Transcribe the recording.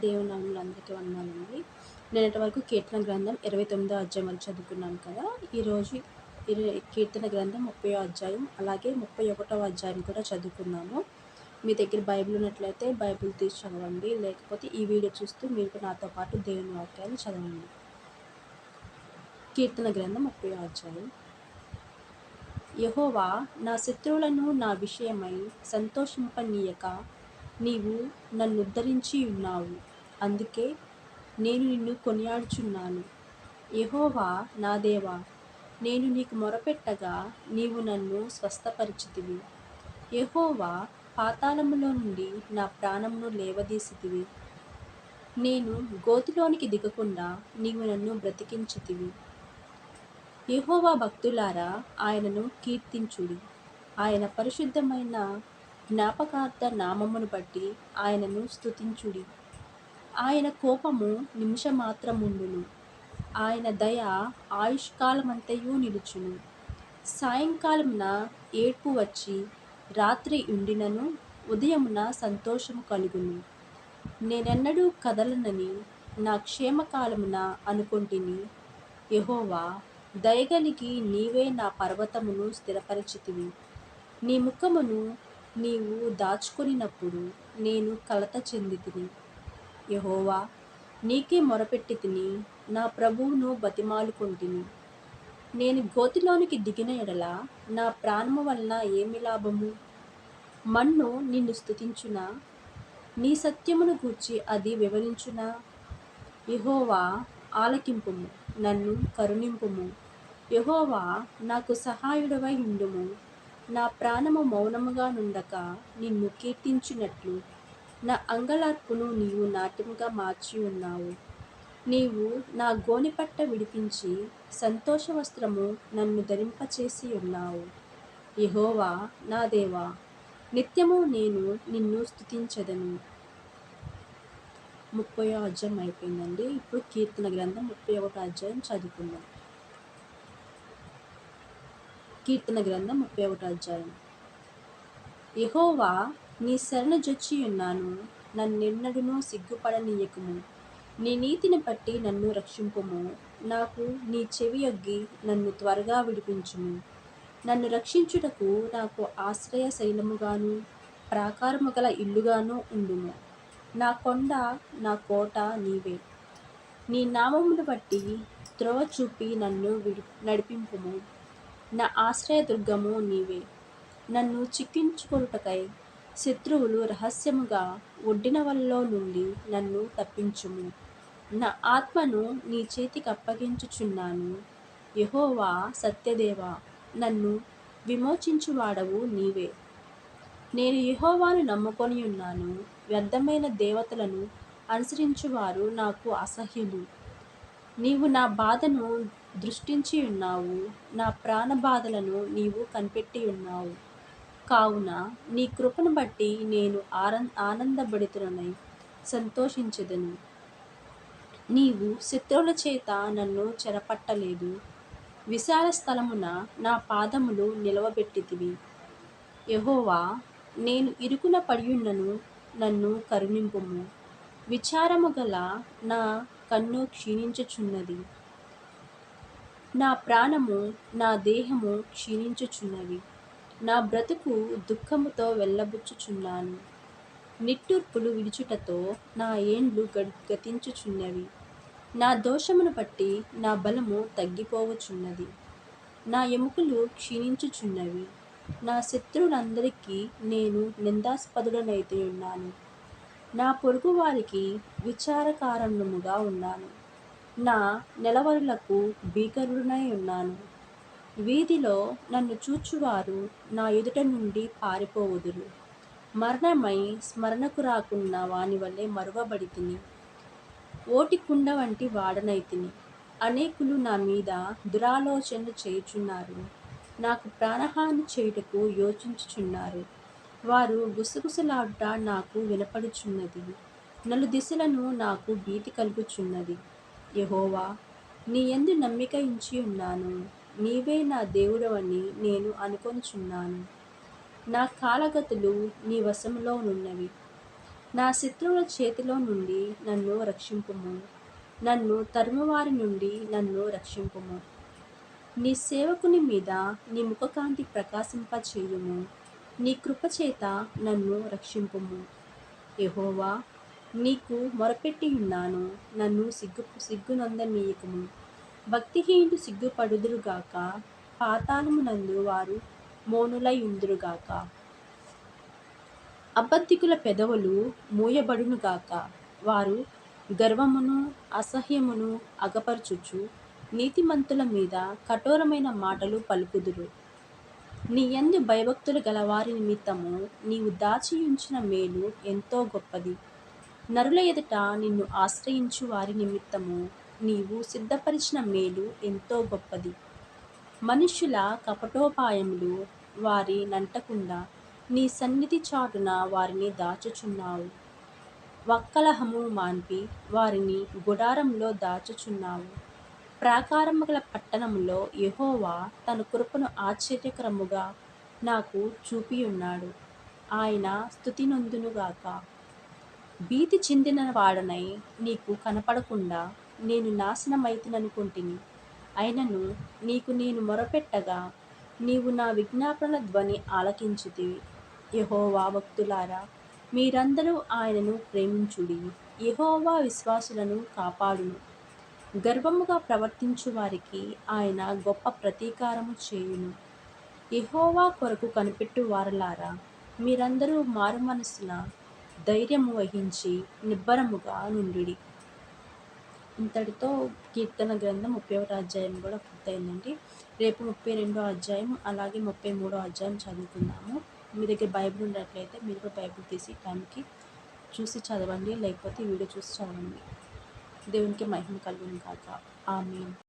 దేవుని నామములో అందరికీ వందనాలండి. నిన్నటి వరకు కీర్తన గ్రంథం 29వ అధ్యాయం వరకు చదువుకున్నాం కదా! ఈరోజు కీర్తన గ్రంథం 30వ అధ్యాయం, అలాగే 31వ అధ్యాయం కూడా చదువుకుందాము. మీ దగ్గర బైబిల్ ఉన్నట్లయితే బైబిల్ తీసి చదవండి. లేకపోతే ఈ వీడియో చూస్తూ మీరు కూడా నాతో పాటు దేవుని వాక్యాన్ని చదవండి. కీర్తన గ్రంథం 30వ అధ్యాయం. యెహోవా, నా శత్రువులను నా విషయమై సంతోషింపనీయక నీవు నన్నుద్ధరించి ఉన్నావు. అందుకే నేను నిన్ను కొనియాడుచున్నాను. యెహోవా నా దేవా, నేను నీకు మొరపెట్టగా నీవు నన్ను స్వస్థపరిచితివి. యెహోవా, పాతాళములో నుండి నా ప్రాణమును లేవదీసితివి. నేను గోతిలోనికి దిగకుండా నీవు నన్ను బ్రతికించితివి. యెహోవా భక్తులారా, ఆయనను కీర్తించుడి. ఆయన పరిశుద్ధమైన జ్ఞాపకార్థ నామమును బట్టి ఆయనను స్తుతించుడి. ఆయన కోపము నిమిషమాత్రముండును. ఆయన దయ ఆయుష్కాలమంతయు నిలుచును. సాయంకాలమున ఏడ్పు వచ్చి రాత్రి ఉండినను ఉదయమున సంతోషము కలుగును. నేనెన్నడూ కదలనని నా క్షేమకాలమున అనుకొంటిని. యెహోవా, దయగలిగి నీవే నా పర్వతమును స్థిరపరచితివి. నీ ముఖమును నీవు దాచుకొనినప్పుడు నేను కలత చెందితిని. యెహోవా, నీకే మొరపెట్టితిని, నా ప్రభువును బతిమాలుకొంటిని. నేను గోతిలోనికి దిగిన ఎడల నా ప్రాణము వలన ఏమి లాభము? మన్ను నిన్ను స్తుతించునా? నీ సత్యమును గూర్చి అది వివరించునా? యెహోవా, ఆలకింపుము, నన్ను కరుణింపుము. యెహోవా, నాకు సహాయుడవై ఉండుము. నా ప్రాణము మౌనముగా నుండక నిన్ను కీర్తించినట్లు నా అంగలార్పును నీవు నాట్యముగా మార్చి ఉన్నావు. నీవు నా గోనెపట్ట విడిపించి సంతోష వస్త్రము నన్ను ధరింపచేసి ఉన్నావు. యెహోవా నా దేవా, నిత్యము నేను నిన్ను స్తుతించెదను. 30వ అధ్యాయం అయిపోయిందండి. ఇప్పుడు కీర్తన గ్రంథం 31వ అధ్యాయం చదువుకుందాం. కీర్తన గ్రంథం 31వ అధ్యాయం. యెహోవా, నీ శరణు జొచ్చి ఉన్నాను. నన్నెన్నడునూ సిగ్గుపడనీయకుము. నీ నీతిని బట్టి నన్ను రక్షింపుము. నాకు నీ చెవియొగ్గి నన్ను త్వరగా విడిపించుము. నన్ను రక్షించుటకు నాకు ఆశ్రయ శైలముగాను ప్రాకారము గల ఇల్లుగాను ఉండుము. నా కొండ, నా కోట నీవే. నీ నామమును బట్టి త్రోవ చూపి నన్ను నడిపింపుము. నా ఆశ్రయదుర్గము నీవే. నన్ను చిక్కించుకొనుటకై శత్రువులు రహస్యముగా ఒడ్డిన వలలో నుండి నన్ను తప్పించుము. నా ఆత్మను నీ చేతికి అప్పగించుచున్నాను. యెహోవా సత్యదేవా, నన్ను విమోచించువాడవు నీవే. నేను యెహోవాను నమ్ముకొని ఉన్నాను. వ్యర్థమైన దేవతలను అనుసరించువారు నాకు అసహ్యులు. నీవు నా బాధను దృష్టించి ఉన్నావు. నా ప్రాణ బాధలను నీవు కనిపెట్టి ఉన్నావు. కావున నీ కృపను బట్టి నేను ఆనందభరితుడనై సంతోషించెదను. నీవు శత్రువుల చేత నన్ను చెరపట్టలేదు. విశాల స్థలమున నా పాదములు నిలవబెట్టితివి. యెహోవా, నేను ఇరుకున పడియున్నను, నన్ను కరుణింపుము. విచారము గల నా కన్ను క్షీణించుచున్నది. నా ప్రాణము, నా దేహము క్షీణించుచున్నవి. నా బ్రతుకు దుఃఖముతో వెళ్ళబుచ్చుచున్నాను. నిట్టూర్పులు విడుచుటతో నా ఏండ్లు గతించుచున్నవి. నా దోషమును బట్టి నా బలము తగ్గిపోవచున్నది. నా ఎముకలు క్షీణించుచున్నవి. నా శత్రువులందరికీ నేను నిందాస్పదుడనైతే ఉన్నాను. నా పొరుగు వారికి విచారకారణముగా ఉన్నాను. నా నెలవరులకు భీకరుడనై ఉన్నాను. వీధిలో నన్ను చూచువారు నా ఎదుట నుండి పారిపోవుదురు. మరణమై స్మరణకు రాకున్న వాని వలె మరువబడితిని. ఓటి కుండ వంటి వాడనైతిని. అనేకులు నా మీద దురాలోచనలు చేయుచున్నారు. నాకు ప్రాణహాని చేయుటకు యోచించుచున్నారు. వారు గుసగుసలాడుట నాకు వినపడుచున్నది. నలుదిశలను నాకు భీతి కలుగుచున్నది. యెహోవా, నీ యందు నమ్మిక ఉంచి ఉన్నాను. నీవే నా దేవుడవని నేను అనుకొనుచున్నాను. నా కాలగతులు నీ వశములో నున్నవి. నా శత్రువుల చేతిలో నుండి నన్ను రక్షింపుము. నన్ను తరుమువారి నుండి నన్ను రక్షింపుము. నీ సేవకుని మీద నీ ముఖకాంతి ప్రకాశింపచేయుము. నీ కృపచేత నన్ను రక్షింపుము. యెహోవా, నీకు మొరపెట్టియున్నాను, నన్ను సిగ్గునొందనీయకుము. భక్తిహీనులు సిగ్గుపడుదురుగాక, పాతాళమునందు వారు మౌనులై ఉందురుగాక. అబద్ధికుల పెదవులు మూయబడునుగాక, వారు గర్వమును అసహ్యమును అగపరచుచు నీతిమంతుల మీద కఠోరమైన మాటలు పలుకుదురు. నీ యందు భయభక్తులు గలవారి నిమిత్తము నీవు దాచియుంచిన మేలు ఎంతో గొప్పది. నరుల ఎదుట నిన్ను ఆశ్రయించు వారి నిమిత్తము నీవు సిద్ధపరిచిన మేలు ఎంతో గొప్పది. మనుష్యుల కపటోపాయములు వారి నంటకుండా నీ సన్నిధి చాటున వారిని దాచుచున్నావు. వక్కలహము మాన్పి వారిని గుడారంలో దాచుచున్నావు. ప్రాకారము గల పట్టణములో యెహోవా తన కృపను ఆశ్చర్యకరముగా నాకు చూపియున్నాడు. ఆయన స్తుతి నొందునుగాక. భీతి చెందిన వాడనై నీకు కనపడకుండా నేను నాశనమైతిననుకొంటిని. అయినను నీకు నేను మొరపెట్టగా నీవు నా విజ్ఞాపనల ధ్వని ఆలకించితివి. యెహోవా భక్తులారా, మీరందరూ ఆయనను ప్రేమించుడి. యెహోవా విశ్వాసులను కాపాడును. గర్వముగా ప్రవర్తించు వారికి ఆయన గొప్ప ప్రతీకారము చేయును. యెహోవా కొరకు కనిపెట్టు వారలారా, మీరందరూ మారుమనస్సున ధైర్యము వహించి నిబ్బరముగా నుండుడి. ఇంతటితో కీర్తన గ్రంథం 31వ అధ్యాయం కూడా పూర్తయిందండి. రేపు 32వ అధ్యాయం అలాగే 33వ అధ్యాయం చదువుకుందాము. మీ దగ్గర బైబిల్ ఉన్నట్లయితే మీరు కూడా బైబిల్ తీసి టైంకి చూసి చదవండి, లేకపోతే వీడియో చూసి చదవండి. దేవునికి మహిమ కలుగును గాక. ఆమేన్.